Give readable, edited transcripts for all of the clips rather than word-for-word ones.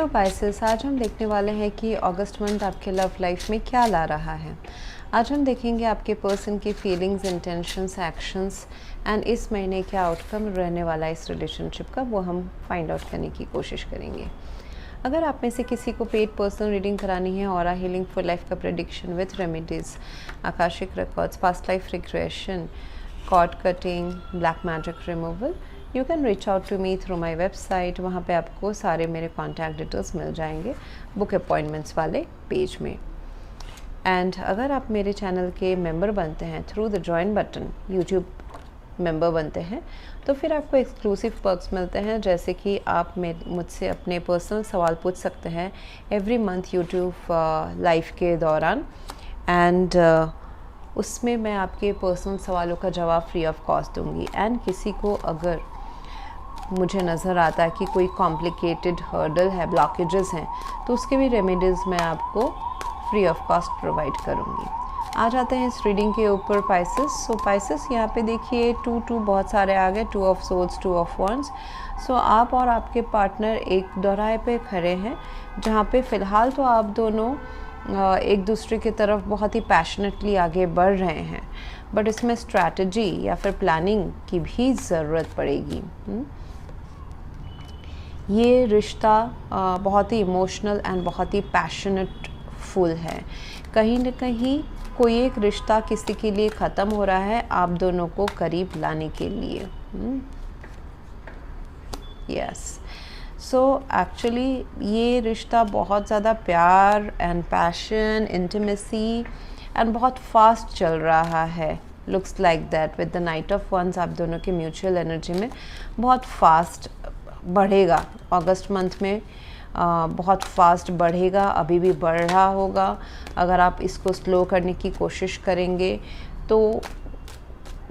Hello Pisces, आज हम देखने वाले हैं कि अगस्त मंथ आपके लव लाइफ में क्या ला रहा है। आज हम देखेंगे आपके पर्सन की फीलिंग्स, इंटेंशंस, एक्शंस एंड इस महीने क्या आउटकम रहने वाला है इस रिलेशनशिप का, वो हम फाइंड आउट करने की कोशिश करेंगे। अगर आप में से किसी को पेड पर्सनल रीडिंग करानी है, ऑरा हीलिंग फॉर लाइफ का prediction with remedies, akashic records, past life regression, cord cutting, black magic removal, you can reach out to me through my website. वहाँ पे आपको सारे मेरे कॉन्टैक्ट डिटेल्स मिल जाएंगे बुक अपॉइंटमेंट्स वाले पेज में। एंड अगर आप मेरे चैनल के मेंबर बनते हैं through the join button, YouTube member बनते हैं, तो फिर आपको एक्सक्लूसिव पर्क्स मिलते हैं, जैसे कि आप मुझसे अपने पर्सनल सवाल पूछ सकते हैं एवरी मंथ यूट्यूब लाइव के दौरान। एंड उसमें मैं आपके पर्सनल सवालों का जवाब फ्री ऑफ कॉस्ट दूंगी। एंड किसी को अगर मुझे नज़र आता है कि कोई कॉम्प्लिकेटेड हर्डल है, ब्लॉकेजेस हैं, तो उसके भी रेमेडीज़ मैं आपको फ्री ऑफ कॉस्ट प्रोवाइड करूँगी। आ जाते हैं इस रीडिंग के ऊपर पाइसेस। सो पाइसेस, यहाँ पे देखिए टू बहुत सारे आ गए, 2 ऑफ सोर्ड्स, 2 ऑफ वॉन्ड्स। सो आप और आपके पार्टनर एक दोराहे पे खड़े हैं, जहाँ पे फ़िलहाल तो आप दोनों एक दूसरे की तरफ बहुत ही पैशनेटली आगे बढ़ रहे हैं, बट इसमें स्ट्रैटेजी या फिर प्लानिंग की भी ज़रूरत पड़ेगी। ये रिश्ता बहुत ही इमोशनल एंड बहुत ही पैशनेट फुल है। कहीं न कहीं कोई एक रिश्ता किसी के लिए ख़त्म हो रहा है आप दोनों को करीब लाने के लिए। यस, सो एक्चुअली ये रिश्ता बहुत ज़्यादा प्यार एंड पैशन, इंटीमेसी एंड बहुत फास्ट चल रहा है। Looks like that with the knight of wands आप दोनों की म्यूचुअल एनर्जी में बहुत फास्ट बढ़ेगा। अगस्त मंथ में बहुत फास्ट बढ़ेगा, अभी भी बढ़ रहा होगा। अगर आप इसको स्लो करने की कोशिश करेंगे तो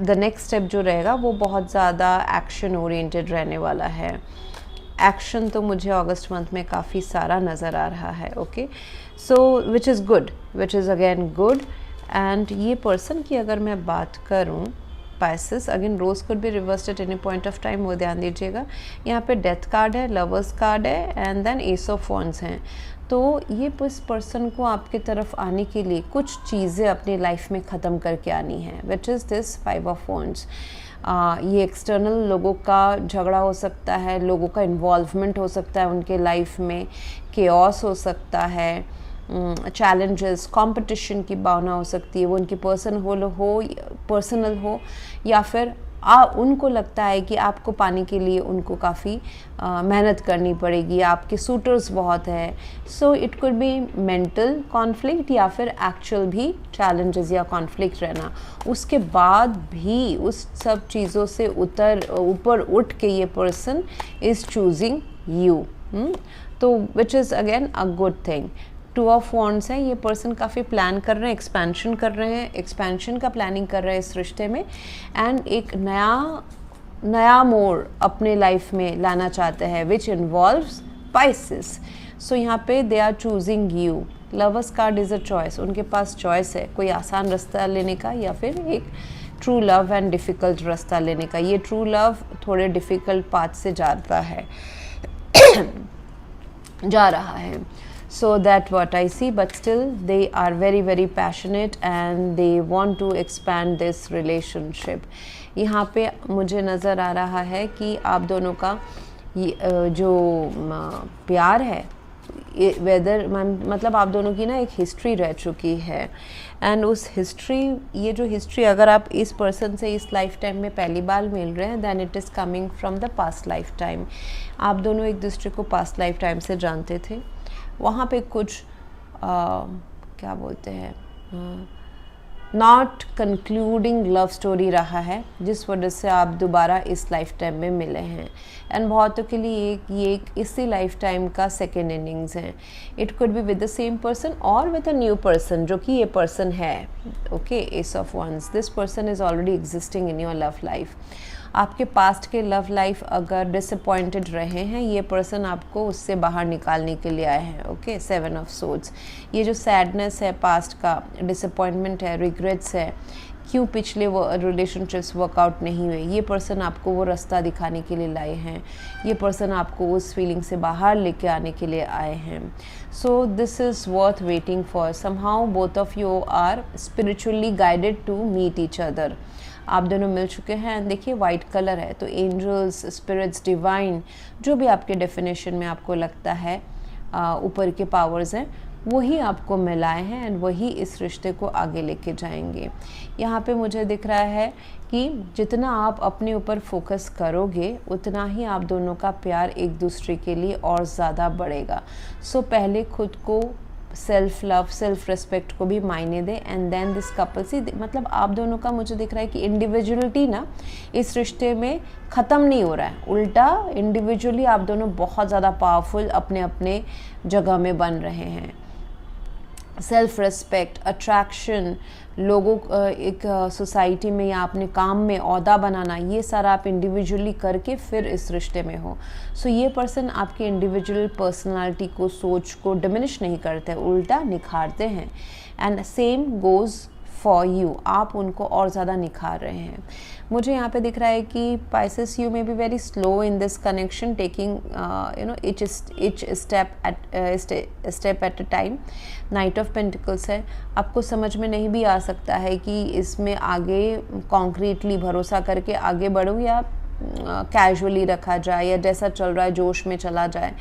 द नेक्स्ट स्टेप जो रहेगा वो बहुत ज़्यादा एक्शन ओरिएंटेड रहने वाला है। एक्शन तो मुझे अगस्त मंथ में काफ़ी सारा नज़र आ रहा है। Okay, so which is good, which is again good. And ये पर्सन की अगर मैं बात करूँ Pisces, again rose could be reversed at any point of time, वो ध्यान दीजिएगा। यहाँ पे डेथ कार्ड है, लवर्स कार्ड है and then ace of wands हैं। तो ये इस पर्सन को आपकी तरफ आने के लिए कुछ चीज़ें अपनी लाइफ में ख़त्म करके आनी है, which is this 5 of wands. ये एक्सटर्नल लोगों का झगड़ा हो सकता है, लोगों का इन्वॉल्वमेंट हो सकता है उनके लाइफ में, केओस हो सकता है, चैलेंजेस, कंपटीशन की भावना हो सकती है, वो उनकी पर्सनल हो या फिर उनको लगता है कि आपको पाने के लिए उनको काफ़ी मेहनत करनी पड़ेगी, आपके सूटर्स बहुत है। So it could B mental conflict या फिर एक्चुअल भी चैलेंजेस या कॉन्फ्लिक्ट रहना। उसके बाद भी उस सब चीज़ों से ऊपर उठ के ये पर्सन इज़ चूजिंग यू। तो which is again a good thing. 2 of wands हैं, ये पर्सन काफ़ी प्लान कर रहे हैं, एक्सपेंशन कर रहे हैं, एक्सपेंशन का प्लानिंग कर रहे हैं इस रिश्ते में। एंड एक नया मोड़ अपने लाइफ में लाना चाहते हैं विच इन्वॉल्व्स पाइसेस। सो यहाँ पे they are choosing you. Lovers card is a choice, उनके पास चॉइस है, कोई आसान रास्ता लेने का या फिर एक ट्रू लव एंड डिफ़िकल्ट रास्ता लेने का। ये ट्रू लव थोड़े डिफ़िकल्ट पाथ से जा रहा है। So that what I see, but still they are very very passionate and they want to expand this relationship. यहाँ पे मुझे नज़र आ रहा है कि आप दोनों का जो प्यार है, वेदर मतलब आप दोनों की ना एक हिस्ट्री रह चुकी है। एंड उस हिस्ट्री, ये जो हिस्ट्री अगर आप इस पर्सन से इस लाइफ टाइम में पहली बार मिल रहे हैं, then it is coming from the past life time. आप दोनों एक दूसरे को पास्ट लाइफ टाइम से जानते थे। वहाँ पे कुछ क्या बोलते हैं, नॉट कंक्लूडिंग लव स्टोरी रहा है, जिस वजह से आप दोबारा इस लाइफ टाइम में मिले हैं। एंड बहुतों के लिए ये इसी लाइफ टाइम का सेकेंड इनिंग्स है। It could be with the same person और विद अ न्यू पर्सन, जो कि ये पर्सन है। Okay, ace of wands, this person is already existing in your love life. आपके पास्ट के लव लाइफ अगर डिसअपॉइंटेड रहे हैं, ये पर्सन आपको उससे बाहर निकालने के लिए आए हैं। ओके, 7 ऑफ सोर्ड्स, ये जो सैडनेस है पास्ट का, डिसअपॉइंटमेंट है, रिग्रेट्स है, क्यों पिछले वो रिलेशनशिप्स वर्कआउट नहीं हुए, ये पर्सन आपको वो रास्ता दिखाने के लिए लाए हैं। ये पर्सन आपको उस फीलिंग से बाहर लेके आने के लिए आए हैं। So this is worth waiting for. Somehow both of you are spiritually guided to meet each other. आप दोनों मिल चुके हैं। देखिए वाइट कलर है, तो एंजल्स, स्पिरिट्स, डिवाइन, जो भी आपके डेफिनेशन में आपको लगता है ऊपर के पावर्स हैं, वही आपको मिलाए हैं एंड वही इस रिश्ते को आगे लेके जाएंगे। यहाँ पे मुझे दिख रहा है कि जितना आप अपने ऊपर फोकस करोगे उतना ही आप दोनों का प्यार एक दूसरे के लिए और ज़्यादा बढ़ेगा। सो पहले खुद को सेल्फ लव, सेल्फ रिस्पेक्ट को भी मायने दे एंड देन दिस कपल सी, मतलब आप दोनों का मुझे दिख रहा है कि इंडिविजुअलिटी ना इस रिश्ते में ख़त्म नहीं हो रहा है, उल्टा इंडिविजुअली आप दोनों बहुत ज़्यादा पावरफुल अपने अपने जगह में बन रहे हैं। सेल्फ रिस्पेक्ट, अट्रैक्शन, लोगों एक सोसाइटी में या अपने काम में ओहदा बनाना, ये सारा आप इंडिविजुअली करके फिर इस रिश्ते में हो। सो ये पर्सन आपकी इंडिविजुअल पर्सनालिटी को, सोच को डिमिनिश नहीं करते, उल्टा निखारते हैं। And same goes for you, आप उनको और ज़्यादा निखार रहे हैं। मुझे यहाँ पे दिख रहा है कि Pisces you may be very slow in this connection, taking each step at a time. Night of pentacles है, आपको समझ में नहीं भी आ सकता है कि इसमें आगे कॉन्क्रीटली भरोसा करके आगे बढ़ूँ या कैजुअली रखा जाए या जैसा चल रहा है जोश में चला जाए।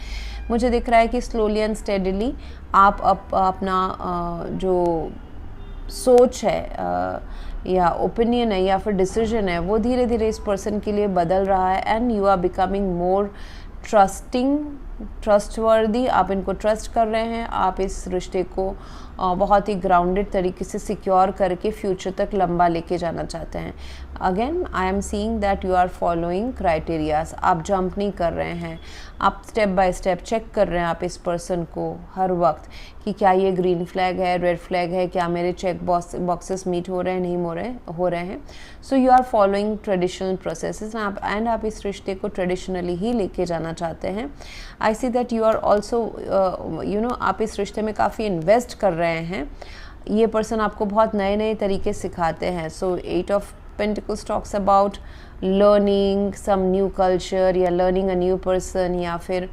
मुझे दिख रहा है कि स्लोली एंड स्टेडीली आप अपना जो सोच है या ओपिनियन है या फिर डिसीजन है, वो धीरे धीरे इस पर्सन के लिए बदल रहा है and you are becoming more trustworthy. आप इनको ट्रस्ट कर रहे हैं, आप इस रिश्ते को बहुत ही ग्राउंडेड तरीके से सिक्योर करके फ्यूचर तक लंबा लेके जाना चाहते हैं। Again I am seeing that you are following criterias, आप जंप नहीं कर रहे हैं, आप स्टेप बाय स्टेप चेक कर रहे हैं आप इस पर्सन को हर वक्त कि क्या ये ग्रीन फ्लैग है, रेड फ्लैग है, क्या मेरे चेक बॉक्सेस मीट हो रहे हैं, नहीं हो रहे हैं। So you are following traditional processes and आप इस रिश्ते को ट्रेडिशनली ही लेके जाना चाहते हैं। I see that you are also आप इस रिश्ते में काफ़ी इन्वेस्ट कर रहे हैं। ये पर्सन आपको बहुत नए नए तरीके सिखाते हैं। So 8 of pentacles talks about learning some new culture या लर्निंग अ न्यू पर्सन, या फिर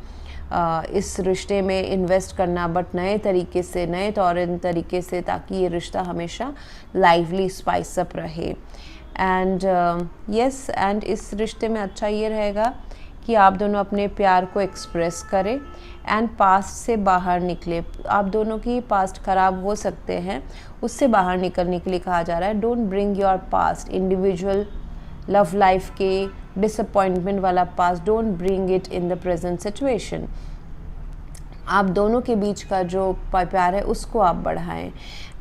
इस रिश्ते में इन्वेस्ट करना बट नए तरीके से, नए तरीके से, ताकि ये रिश्ता हमेशा लाइवली स्पाइस अप रहे। एंड यस, एंड इस रिश्ते में अच्छा ये रहेगा कि आप दोनों अपने प्यार को एक्सप्रेस करें एंड पास्ट से बाहर निकले। आप दोनों की पास्ट ख़राब हो सकते हैं, उससे बाहर निकलने के लिए कहा जा रहा है। Don't bring your past, individual love life के डिसअपॉइंटमेंट वाला past, don't bring it in the present situation. आप दोनों के बीच का जो प्यार है उसको आप बढ़ाएं।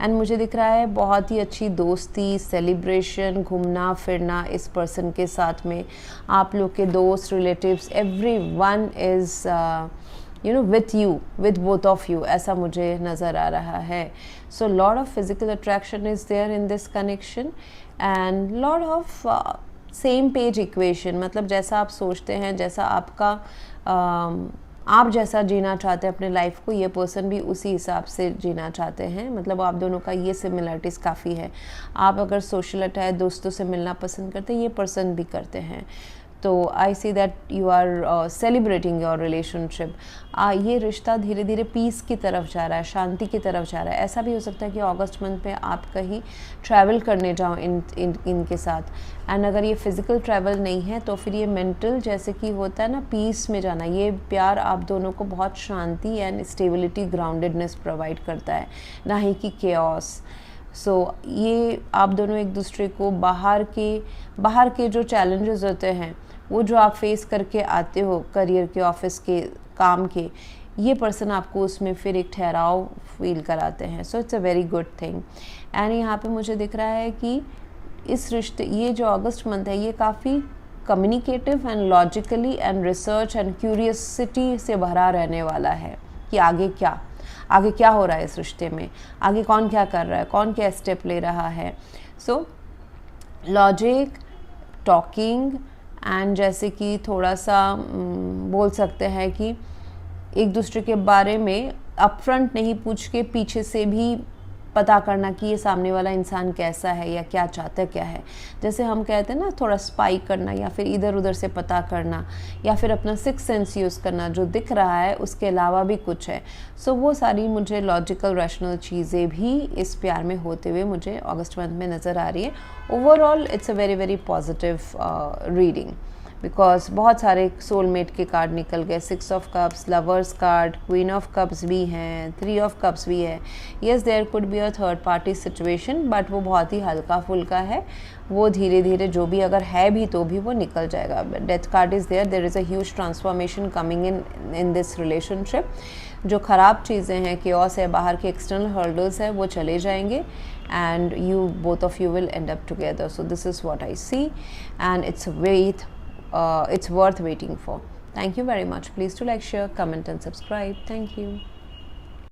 एंड मुझे दिख रहा है बहुत ही अच्छी दोस्ती, सेलिब्रेशन, घूमना फिरना इस पर्सन के साथ में। आप लोग के दोस्त, relatives, everyone is with you, with both of you, ऐसा मुझे नज़र आ रहा है। So lot of physical attraction is there in this connection and lot of same page equation, मतलब जैसा आप सोचते हैं, जैसा आपका आप जैसा जीना चाहते हैं अपने लाइफ को, ये पर्सन भी उसी हिसाब से जीना चाहते हैं। मतलब आप दोनों का ये सिमिलरिटीज़ काफ़ी है। आप अगर सोशल अटैच, दोस्तों से मिलना पसंद करते हैं, ये पर्सन भी करते हैं। तो I see that you are celebrating your relationship. ये रिश्ता धीरे धीरे पीस की तरफ जा रहा है, शांति की तरफ जा रहा है। ऐसा भी हो सकता है कि अगस्त मंथ में आप कहीं ट्रैवल करने जाओ इनके साथ। एंड अगर ये फिज़िकल ट्रैवल नहीं है तो फिर ये मेंटल, जैसे कि होता है ना, पीस में जाना। ये प्यार आप दोनों को बहुत शांति एंड स्टेबिलिटी, ग्राउंडेडनेस प्रोवाइड करता है, ना ही कि केओस। सो ये आप दोनों एक दूसरे को बाहर के जो चैलेंजेस होते हैं, वो जो आप फेस करके आते हो करियर के, ऑफिस के, काम के, ये पर्सन आपको उसमें फिर एक ठहराव फील कराते हैं। So it's a very good thing. And यहाँ पे मुझे दिख रहा है कि इस रिश्ते, ये जो अगस्त मंथ है, ये काफ़ी communicative and logically and research and curiosity से भरा रहने वाला है कि आगे क्या हो रहा है इस रिश्ते में, आगे कौन क्या कर रहा है, कौन क्या स्टेप ले रहा है। सो लॉजिक, टॉकिंग एंड जैसे कि थोड़ा सा बोल सकते हैं कि एक दूसरे के बारे में अपफ्रंट नहीं पूछ के पीछे से भी पता करना कि ये सामने वाला इंसान कैसा है या क्या चाहता है क्या है। जैसे हम कहते हैं ना, थोड़ा स्पाई करना या फिर इधर उधर से पता करना या फिर अपना सिक्स सेंस यूज़ करना, जो दिख रहा है उसके अलावा भी कुछ है। सो वो सारी मुझे लॉजिकल रैशनल चीज़ें भी इस प्यार में होते हुए मुझे अगस्त मंथ में नज़र आ रही है। Overall it's a very very positive reading, because बहुत सारे सोलमेट के कार्ड निकल गए। 6 of cups, lovers card, queen of cups भी हैं, 3 ऑफ कप्स भी है। Yes, there could be a third party situation, but वो बहुत ही हल्का फुल्का है। वो धीरे धीरे जो भी अगर है भी तो भी वो निकल जाएगा। Death card is there is a huge transformation coming in this relationship. जो ख़राब चीज़ें हैं, केओस है, बाहर के एक्सटर्नल हर्डल्स है, वो चले जाएंगे and you both of you will end up together. So this is what I see and it's worth waiting for. Thank you very much. Please do like, share, comment and subscribe. Thank you.